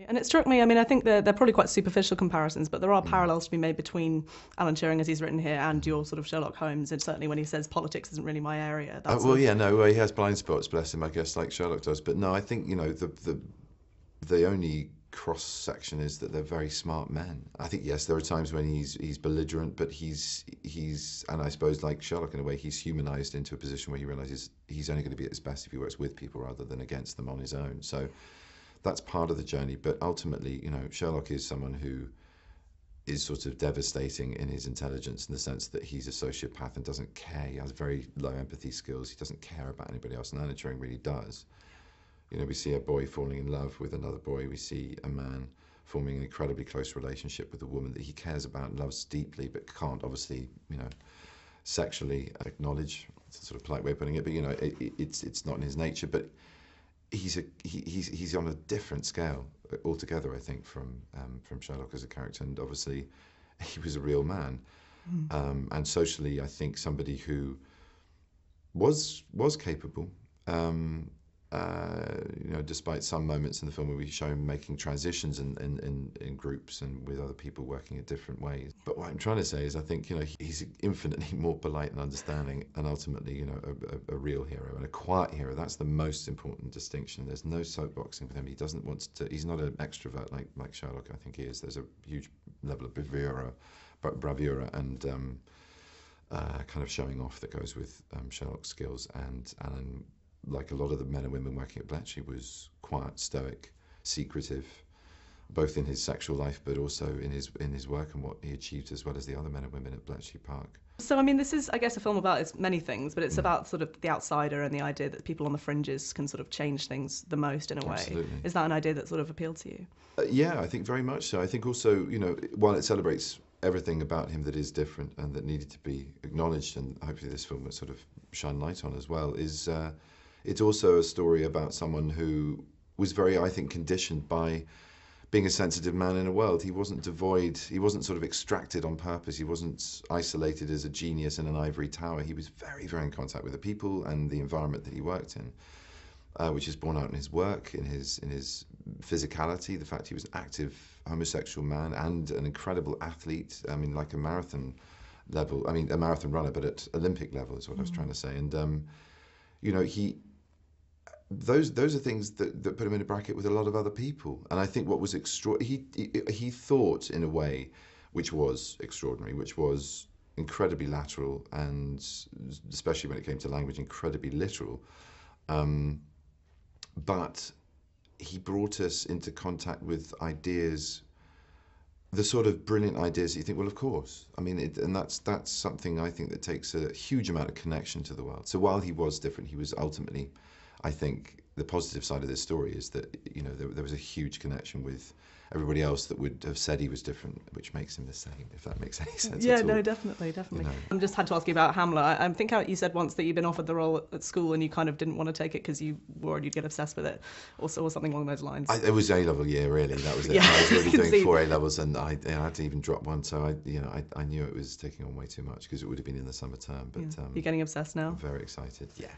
And it struck me, I mean, I think they're probably quite superficial comparisons, but there are parallels to be made between Alan Turing, as he's written here, and your sort of Sherlock Holmes, and certainly when he says politics isn't really my area. He has blind spots, bless him, I guess, like Sherlock does. But no, I think, the only cross section is that they're very smart men. I think, yes, there are times when he's belligerent, but he's and I suppose like Sherlock in a way, he's humanized into a position where he realizes he's only going to be at his best if he works with people rather than against them on his own. So that's part of the journey. But ultimately, Sherlock is someone who is sort of devastating in his intelligence, in the sense that he's a sociopath and doesn't care. He has very low empathy skills. He doesn't care about anybody else, and Alan Turing really does. We see a boy falling in love with another boy. We see a man forming an incredibly close relationship with a woman that he cares about and loves deeply, but can't obviously, sexually acknowledge. It's a sort of polite way of putting it, but it's not in his nature. But he's on a different scale altogether, I think, from Sherlock as a character. And obviously, he was a real man, and socially, I think somebody who was capable. Despite some moments in the film where we show him making transitions in groups and with other people working in different ways. But what I'm trying to say is I think, he's infinitely more polite and understanding, and ultimately, a real hero and a quiet hero. That's the most important distinction. There's no soapboxing with him. He doesn't want to, he's not an extrovert like Sherlock, I think he is. There's a huge level of bravura and kind of showing off that goes with Sherlock's skills, and Alan, like a lot of the men and women working at Bletchley, was quiet, stoic, secretive, both in his sexual life but also in his work and what he achieved, as well as the other men and women at Bletchley Park. So, I mean, this is, I guess, a film about many things, but it's about sort of the outsider and the idea that people on the fringes can sort of change things the most in a way. Absolutely. Is that an idea that sort of appealed to you? Yeah, I think very much so. I think also, while it celebrates everything about him that is different and that needed to be acknowledged, and hopefully this film will sort of shine light on as well, is it's also a story about someone who was very, I think, conditioned by being a sensitive man in a world. He wasn't devoid, he wasn't sort of extracted on purpose, he wasn't isolated as a genius in an ivory tower. He was very, very in contact with the people and the environment that he worked in, which is borne out in his work, in his physicality, the fact he was an active homosexual man and an incredible athlete. I mean, like a marathon runner, but at Olympic level is what I was trying to say. And, those are things that put him in a bracket with a lot of other people. And I think what was he thought in a way which was extraordinary, which was incredibly lateral, and especially when it came to language, incredibly literal. But he brought us into contact with ideas, the sort of brilliant ideas that you think, well, of course. I mean, and that's something I think that takes a huge amount of connection to the world. So while he was different, he was ultimately, I think, the positive side of this story is that, there was a huge connection with everybody else that would have said he was different, which makes him the same, if that makes any sense at all. No, definitely. I just had to ask you about Hamlet. I think you said once that you'd been offered the role at school and you kind of didn't want to take it because you worried you'd get obsessed with it, or something along those lines. It was A-level year, really. That was it. Yeah, I was really doing see. 4 A-levels, and I had to even drop one, so I knew it was taking on way too much because it would have been in the summer term. But You're getting obsessed now? I'm very excited. Yeah.